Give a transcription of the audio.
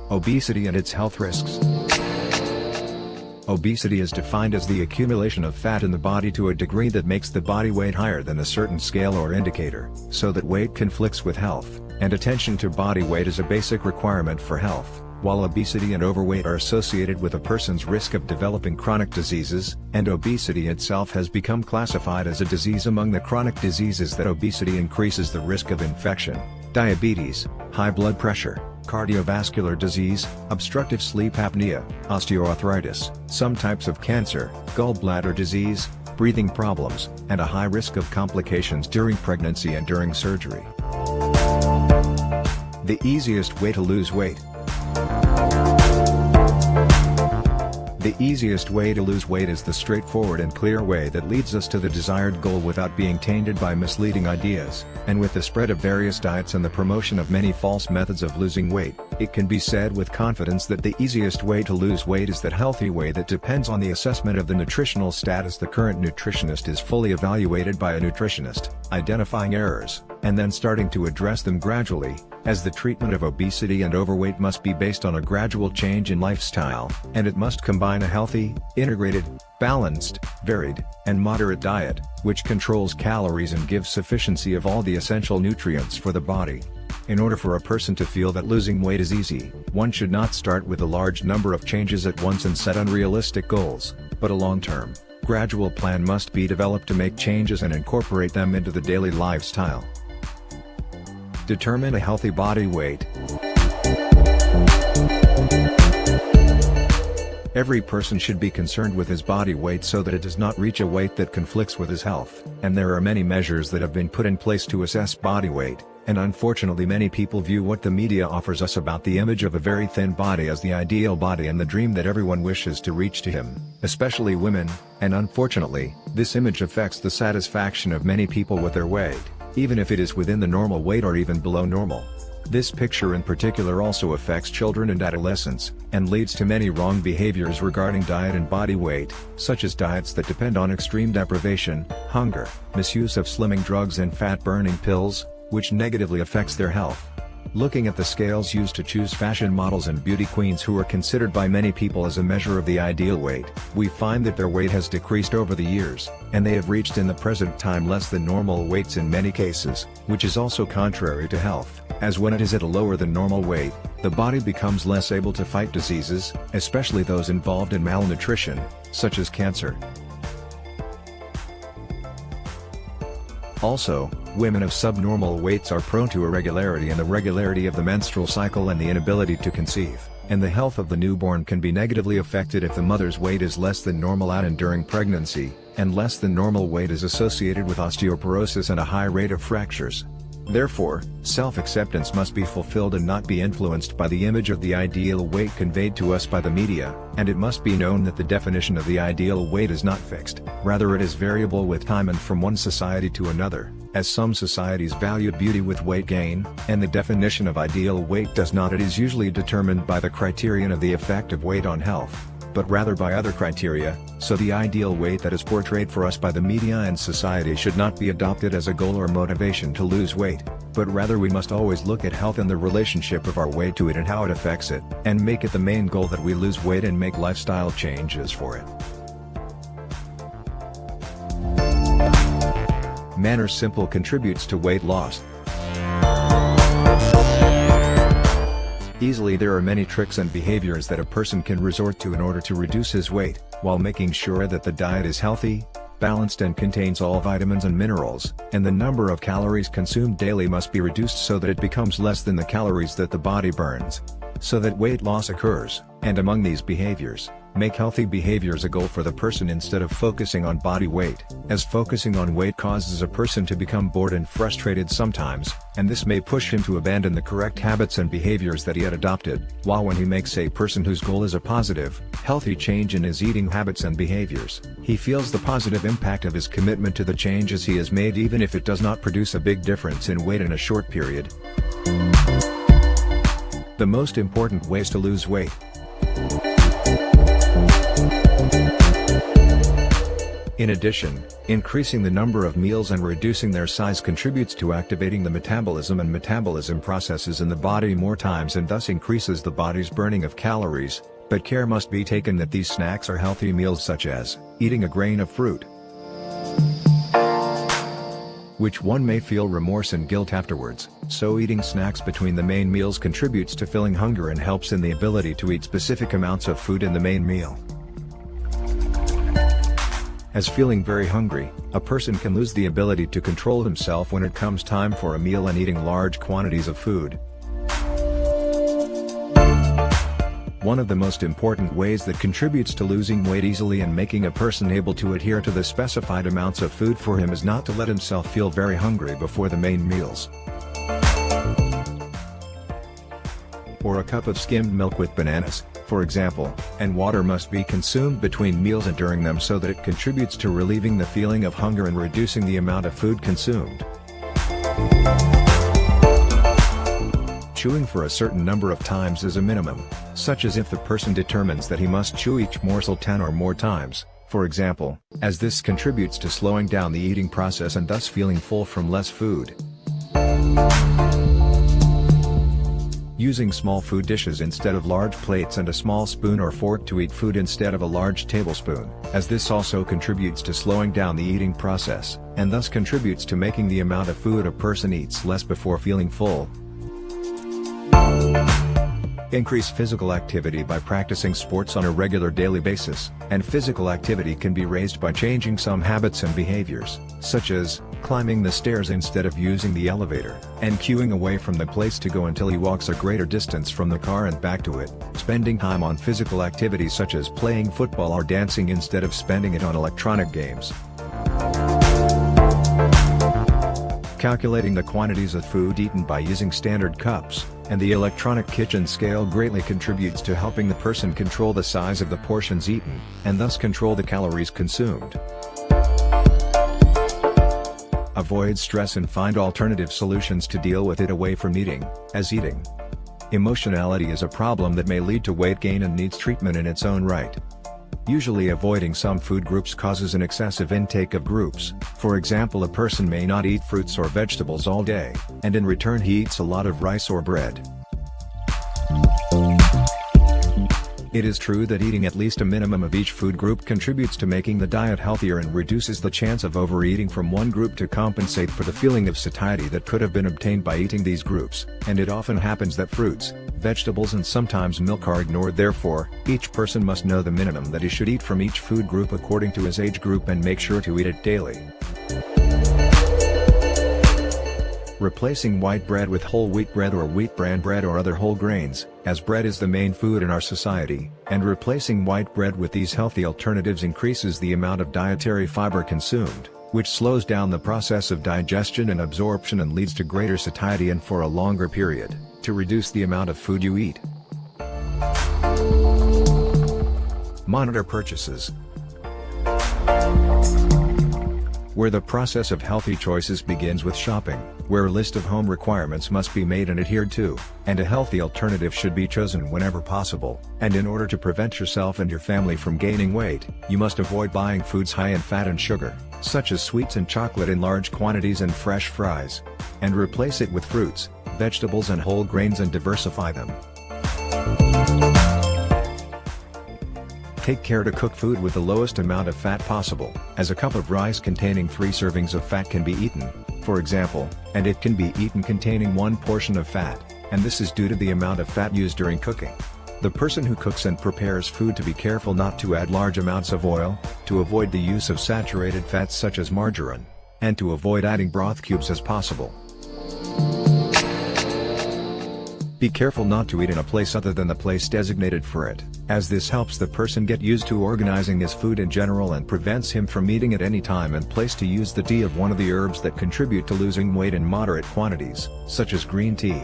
Obesity and its health risks. Obesity is defined as the accumulation of fat in the body to a degree that makes the body weight higher than a certain scale or indicator, so that weight conflicts with health, and attention to body weight is a basic requirement for health. While obesity and overweight are associated with a person's risk of developing chronic diseases, and obesity itself has become classified as a disease among the chronic diseases that obesity increases the risk of infection, diabetes, high blood pressure, cardiovascular disease, obstructive sleep apnea, osteoarthritis, some types of cancer, gallbladder disease, breathing problems, and a high risk of complications during pregnancy and during surgery. The easiest way to lose weight. The easiest way to lose weight is the straightforward and clear way that leads us to the desired goal without being tainted by misleading ideas, and with the spread of various diets and the promotion of many false methods of losing weight, it can be said with confidence that the easiest way to lose weight is that healthy way that depends on the assessment of the nutritional status. The current nutritionist is fully evaluated by a nutritionist, identifying errors, and then starting to address them gradually, as the treatment of obesity and overweight must be based on a gradual change in lifestyle, and it must combine a healthy, integrated, balanced, varied, and moderate diet, which controls calories and gives sufficiency of all the essential nutrients for the body. In order for a person to feel that losing weight is easy, one should not start with a large number of changes at once and set unrealistic goals, but a long-term, gradual plan must be developed to make changes and incorporate them into the daily lifestyle. Determine a healthy body weight. Every person should be concerned with his body weight so that it does not reach a weight that conflicts with his health, and there are many measures that have been put in place to assess body weight, and unfortunately many people view what the media offers us about the image of a very thin body as the ideal body and the dream that everyone wishes to reach to him, especially women, and unfortunately, this image affects the satisfaction of many people with their weight, even if it is within the normal weight or even below normal. This picture in particular also affects children and adolescents, and leads to many wrong behaviors regarding diet and body weight, such as diets that depend on extreme deprivation, hunger, misuse of slimming drugs and fat-burning pills, which negatively affects their health. Looking at the scales used to choose fashion models and beauty queens who are considered by many people as a measure of the ideal weight, we find that their weight has decreased over the years, and they have reached in the present time less than normal weights in many cases, which is also contrary to health, as when it is at a lower than normal weight, the body becomes less able to fight diseases, especially those involved in malnutrition, such as cancer. Also, women of subnormal weights are prone to irregularity in the regularity of the menstrual cycle and the inability to conceive, and the health of the newborn can be negatively affected if the mother's weight is less than normal at and during pregnancy, and less than normal weight is associated with osteoporosis and a high rate of fractures. Therefore, self-acceptance must be fulfilled and not be influenced by the image of the ideal weight conveyed to us by the media, and it must be known that the definition of the ideal weight is not fixed, rather it is variable with time and from one society to another, as some societies value beauty with weight gain, and the definition of ideal weight does not. It is usually determined by the criterion of the effect of weight on health, but rather by other criteria, so the ideal weight that is portrayed for us by the media and society should not be adopted as a goal or motivation to lose weight, but rather we must always look at health and the relationship of our weight to it and how it affects it, and make it the main goal that we lose weight and make lifestyle changes for it. Manner simple contributes to weight loss. Easily there are many tricks and behaviors that a person can resort to in order to reduce his weight, while making sure that the diet is healthy, balanced and contains all vitamins and minerals, and the number of calories consumed daily must be reduced so that it becomes less than the calories that the body burns, so that weight loss occurs. And among these behaviors, make healthy behaviors a goal for the person instead of focusing on body weight, as focusing on weight causes a person to become bored and frustrated sometimes, and this may push him to abandon the correct habits and behaviors that he had adopted, while when he makes a person whose goal is a positive, healthy change in his eating habits and behaviors, he feels the positive impact of his commitment to the changes he has made even if it does not produce a big difference in weight in a short period. The most important ways to lose weight. In addition, increasing the number of meals and reducing their size contributes to activating the metabolism and metabolism processes in the body more times and thus increases the body's burning of calories, but care must be taken that these snacks are healthy meals such as eating a grain of fruit, which one may feel remorse and guilt afterwards, so eating snacks between the main meals contributes to filling hunger and helps in the ability to eat specific amounts of food in the main meal. As feeling very hungry, a person can lose the ability to control himself when it comes time for a meal and eating large quantities of food. One of the most important ways that contributes to losing weight easily and making a person able to adhere to the specified amounts of food for him is not to let himself feel very hungry before the main meals. Or a cup of skimmed milk with bananas, for example, and water must be consumed between meals and during them so that it contributes to relieving the feeling of hunger and reducing the amount of food consumed. Chewing for a certain number of times is a minimum, such as if the person determines that he must chew each morsel 10 or more times, for example, as this contributes to slowing down the eating process and thus feeling full from less food. Using small food dishes instead of large plates and a small spoon or fork to eat food instead of a large tablespoon, as this also contributes to slowing down the eating process, and thus contributes to making the amount of food a person eats less before feeling full. Increase physical activity by practicing sports on a regular daily basis, and physical activity can be raised by changing some habits and behaviors, such as climbing the stairs instead of using the elevator, and queuing away from the place to go until he walks a greater distance from the car and back to it, spending time on physical activities such as playing football or dancing instead of spending it on electronic games. Calculating the quantities of food eaten by using standard cups, and the electronic kitchen scale greatly contributes to helping the person control the size of the portions eaten, and thus control the calories consumed. Avoid stress and find alternative solutions to deal with it away from eating, as eating. Emotionality is a problem that may lead to weight gain and needs treatment in its own right. Usually avoiding some food groups causes an excessive intake of groups. For example, a person may not eat fruits or vegetables all day, and in return he eats a lot of rice or bread. It is true that eating at least a minimum of each food group contributes to making the diet healthier and reduces the chance of overeating from one group to compensate for the feeling of satiety that could have been obtained by eating these groups, and it often happens that fruits, vegetables and sometimes milk are ignored. Therefore, each person must know the minimum that he should eat from each food group according to his age group and make sure to eat it daily. Replacing white bread with whole wheat bread or wheat bran bread or other whole grains, as bread is the main food in our society, and replacing white bread with these healthy alternatives increases the amount of dietary fiber consumed, which slows down the process of digestion and absorption and leads to greater satiety and for a longer period, to reduce the amount of food you eat. Monitor purchases. Where the process of healthy choices begins with shopping, where a list of home requirements must be made and adhered to, and a healthy alternative should be chosen whenever possible, and in order to prevent yourself and your family from gaining weight, you must avoid buying foods high in fat and sugar, such as sweets and chocolate in large quantities and fresh fries, and replace it with fruits, vegetables and whole grains and diversify them. Take care to cook food with the lowest amount of fat possible, as a cup of rice containing 3 servings of fat can be eaten, for example, and it can be eaten containing 1 portion of fat, and this is due to the amount of fat used during cooking. The person who cooks and prepares food to be careful not to add large amounts of oil, to avoid the use of saturated fats such as margarine, and to avoid adding broth cubes as possible. Be careful not to eat in a place other than the place designated for it, as this helps the person get used to organizing his food in general and prevents him from eating at any time and place to use the tea of one of the herbs that contribute to losing weight in moderate quantities, such as green tea.